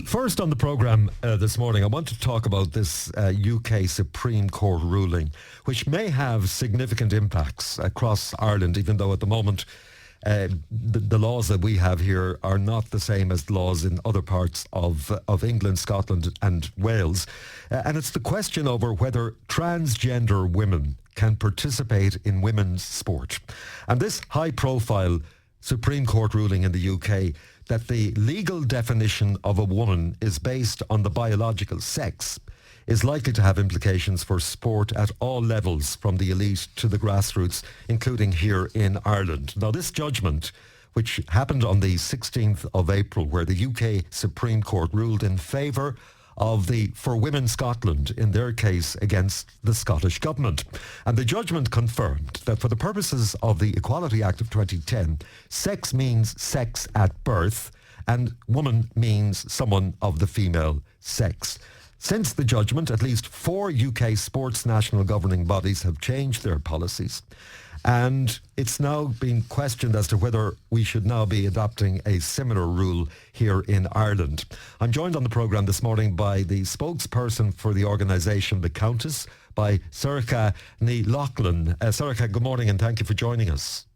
First on the programme this morning, I want to talk about this UK Supreme Court ruling, which may have significant impacts across Ireland, even though at the moment the laws that we have here are not the same as laws in other parts of England, Scotland and Wales. And it's the question over whether transgender women can participate in women's sport. And this high-profile Supreme Court ruling in the UK that the legal definition of a woman is based on the biological sex is likely to have implications for sport at all levels, from the elite to the grassroots, including here in Ireland. Now, this judgment, which happened on the 16th of April, where the UK Supreme Court ruled in favour of the For Women Scotland in their case against the Scottish Government. And the judgment confirmed that for the purposes of the Equality Act of 2010, sex means sex at birth and woman means someone of the female sex. Since the judgment, at least 4 UK sports national governing bodies have changed their policies. And it's now been questioned as to whether we should now be adopting a similar rule here in Ireland. I'm joined on the programme this morning by the spokesperson for the organisation, the Countess, by Sorcha Nic Lochlainn. Sorcha, good morning and thank you for joining us.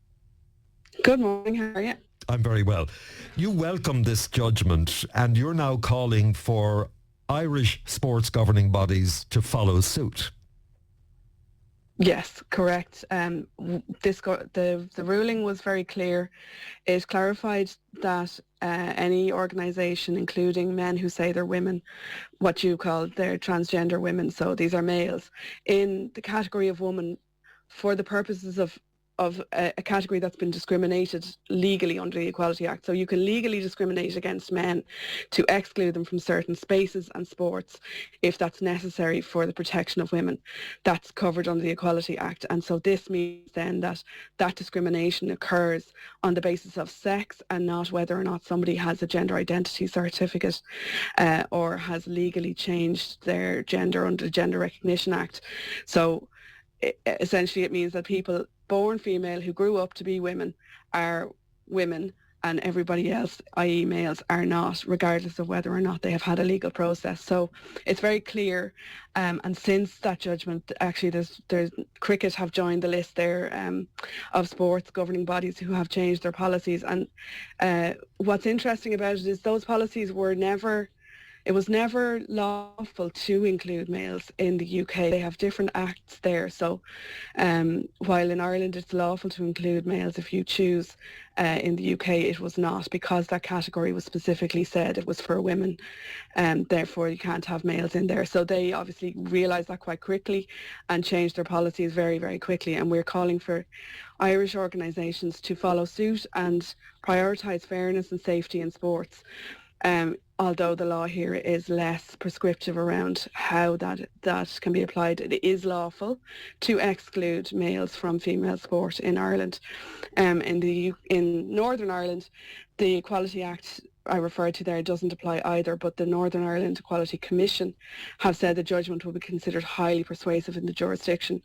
Good morning, how are you? I'm very well. You welcome this judgment and you're now calling for Irish sports governing bodies to follow suit. Yes, correct. The ruling was very clear. It clarified that any organisation, including men who say they're women, what you call they're transgender women, so these are males, in the category of woman for the purposes of a category that's been discriminated legally under the Equality Act. So you can legally discriminate against men to exclude them from certain spaces and sports if that's necessary for the protection of women. That's covered under the Equality Act. And so this means then that that discrimination occurs on the basis of sex and not whether or not somebody has a gender identity certificate or has legally changed their gender under the Gender Recognition Act. So essentially it means that people born female who grew up to be women are women and everybody else, i.e. males, are not, regardless of whether or not they have had a legal process. So it's very clear. And since that judgment, actually there's cricket have joined the list there of sports governing bodies who have changed their policies. And what's interesting about it is those policies it was never lawful to include males in the UK. They have different acts there. So while in Ireland it's lawful to include males if you choose, in the UK it was not, because that category was specifically said it was for women and therefore you can't have males in there. So they obviously realised that quite quickly and changed their policies very, very quickly. And we're calling for Irish organisations to follow suit and prioritise fairness and safety in sports. Although the law here is less prescriptive around how that can be applied, it is lawful to exclude males from female sport in Ireland. In Northern Ireland, the Equality Act I referred to there doesn't apply either, but the Northern Ireland Equality Commission have said the judgment will be considered highly persuasive in the jurisdiction.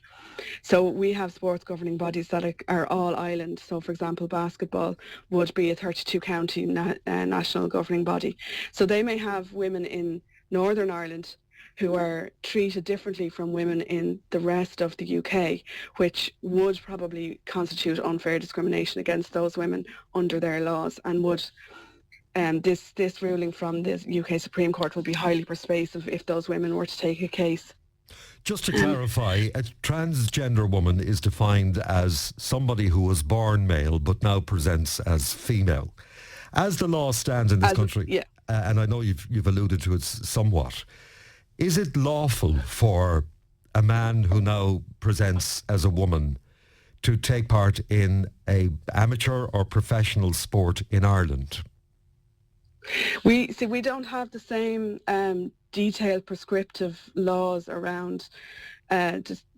So we have sports governing bodies that are all island. So for example, basketball would be a 32 county national governing body. So they may have women in Northern Ireland who are treated differently from women in the rest of the UK, which would probably constitute unfair discrimination against those women under their laws, and would this ruling from the UK Supreme Court will be highly persuasive if those women were to take a case. Just to clarify, a transgender woman is defined as somebody who was born male but now presents as female. As the law stands in this country, and I know you've alluded to it somewhat, is it lawful for a man who now presents as a woman to take part in a amateur or professional sport in Ireland? We don't have the same detailed prescriptive laws around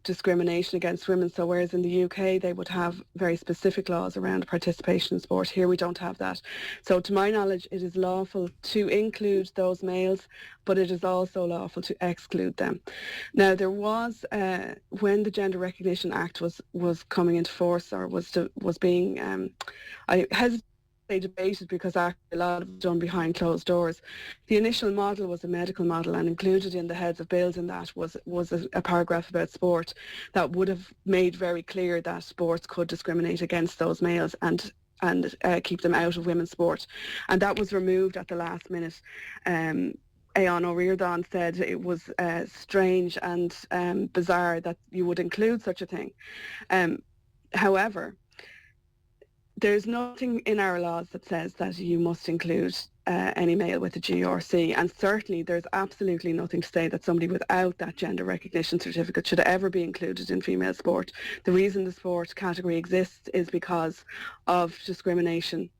discrimination against women. So whereas in the UK they would have very specific laws around participation in sport, here we don't have that. So to my knowledge, it is lawful to include those males, but it is also lawful to exclude them. Now there was, when the Gender Recognition Act was coming into force, or was being, I hesitate say debated because actually a lot of it was done behind closed doors. The initial model was a medical model, and included in the heads of bills in that was a paragraph about sport that would have made very clear that sports could discriminate against those males and keep them out of women's sport. And that was removed at the last minute. Aon O'Riordan said it was strange and bizarre that you would include such a thing. However, there's nothing in our laws that says that you must include any male with a G or C, and certainly there's absolutely nothing to say that somebody without that gender recognition certificate should ever be included in female sport. The reason the sport category exists is because of discrimination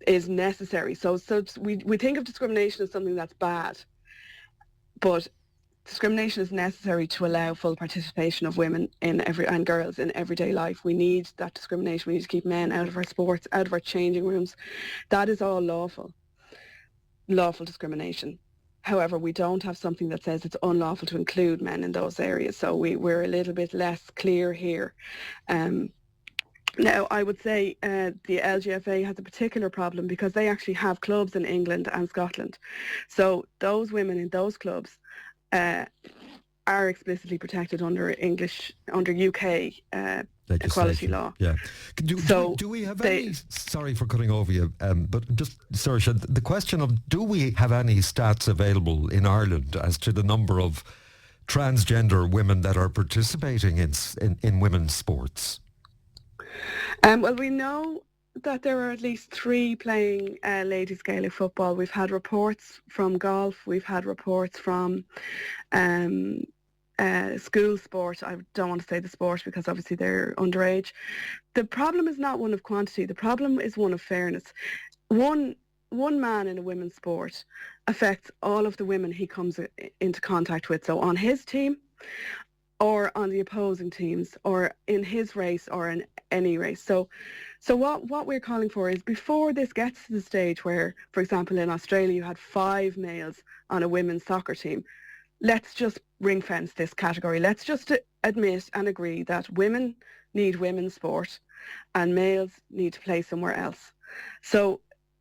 is necessary. So we think of discrimination as something that's bad, but discrimination is necessary to allow full participation of women and girls in everyday life. We need that discrimination. We need to keep men out of our sports, out of our changing rooms. That is all lawful discrimination. However, we don't have something that says it's unlawful to include men in those areas. So we're a little bit less clear here. Now, I would say the LGFA has a particular problem because they actually have clubs in England and Scotland. So those women in those clubs are explicitly protected under UK equality law. Yeah. Do we have any? Sorry for cutting over you, but just Sorcha, the question of do we have any stats available in Ireland as to the number of transgender women that are participating in women's sports? Well, we know that there are at least 3 playing ladies Gaelic football. We've had reports from golf. We've had reports from school sport. I don't want to say the sport because obviously they're underage. The problem is not one of quantity. The problem is one of fairness. One man in a women's sport affects all of the women he comes into contact with. So on his team, or on the opposing teams, or in his race, or in any race. So what we're calling for is before this gets to the stage where, for example, in Australia you had 5 males on a women's soccer team, let's just ring fence this category. Let's just admit and agree that women need women's sport and males need to play somewhere else.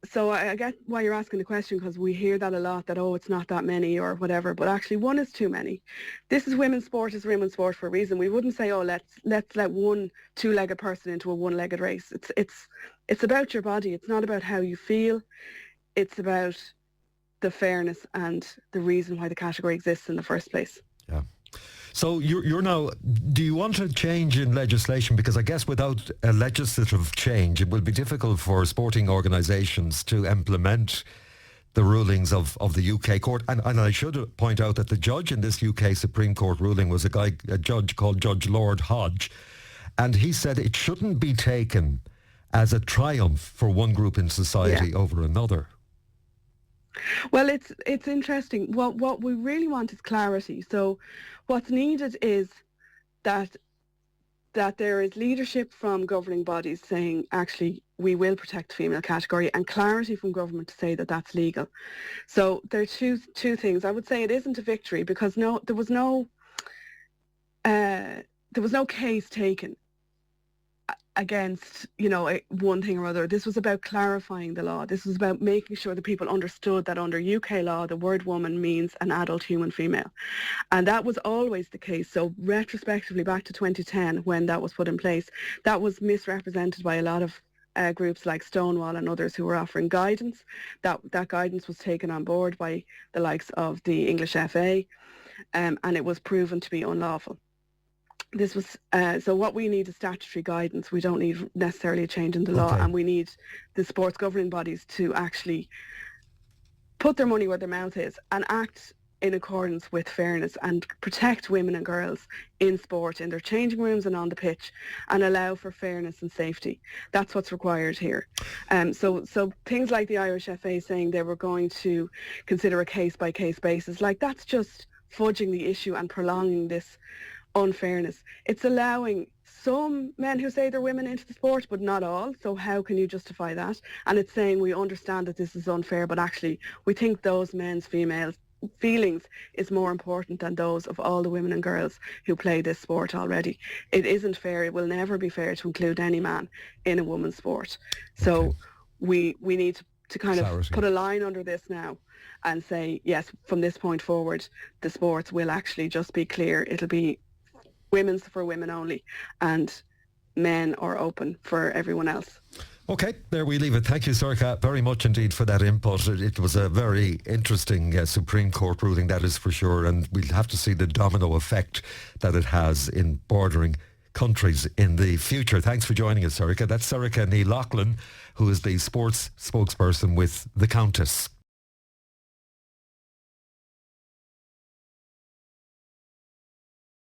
So I get why you're asking the question, because we hear that a lot, that, oh, it's not that many or whatever, but actually 1 is too many. This is women's sport, is women's sport for a reason. We wouldn't say, oh, let's let one 2-legged person into a 1-legged race. It's about your body. It's not about how you feel. It's about the fairness and the reason why the category exists in the first place. Yeah. So you're now, do you want a change in legislation? Because I guess without a legislative change, it will be difficult for sporting organisations to implement the rulings of the UK court. And I should point out that the judge in this UK Supreme Court ruling was a judge called Judge Lord Hodge. And he said it shouldn't be taken as a triumph for one group in society over another. Well, it's interesting. What we really want is clarity. So what's needed is that there is leadership from governing bodies saying, actually, we will protect the female category, and clarity from government to say that that's legal. So there are two things. I would say it isn't a victory because there was no case taken against, one thing or other. This was about clarifying the law. This was about making sure that people understood that under UK law, the word woman means an adult human female. And that was always the case. So retrospectively back to 2010, when that was put in place, that was misrepresented by a lot of groups like Stonewall and others who were offering guidance. That guidance was taken on board by the likes of the English FA, and it was proven to be unlawful. This was so what we need is statutory guidance. We don't need necessarily a change in the law, and we need the sports governing bodies to actually put their money where their mouth is and act in accordance with fairness and protect women and girls in sport, in their changing rooms and on the pitch, and allow for fairness and safety. That's what's required here. So things like the Irish FA saying they were going to consider a case-by-case basis, like that's just fudging the issue and prolonging this unfairness. It's allowing some men who say they're women into the sport, but not all. So how can you justify that? And it's saying we understand that this is unfair, but actually we think those men's females feelings is more important than those of all the women and girls who play this sport already. It isn't fair. It will never be fair to include any man in a women's sport. So we need to kind of put a line under this now and say, yes, from this point forward, the sports will actually just be clear. It'll be women's for women only, and men are open for everyone else. Okay, there we leave it. Thank you, Sorcha, very much indeed for that input. It was a very interesting Supreme Court ruling, that is for sure, and we'll have to see the domino effect that it has in bordering countries in the future. Thanks for joining us, Sorcha. That's Sorcha Nic Lochlainn, who is the sports spokesperson with the Countess.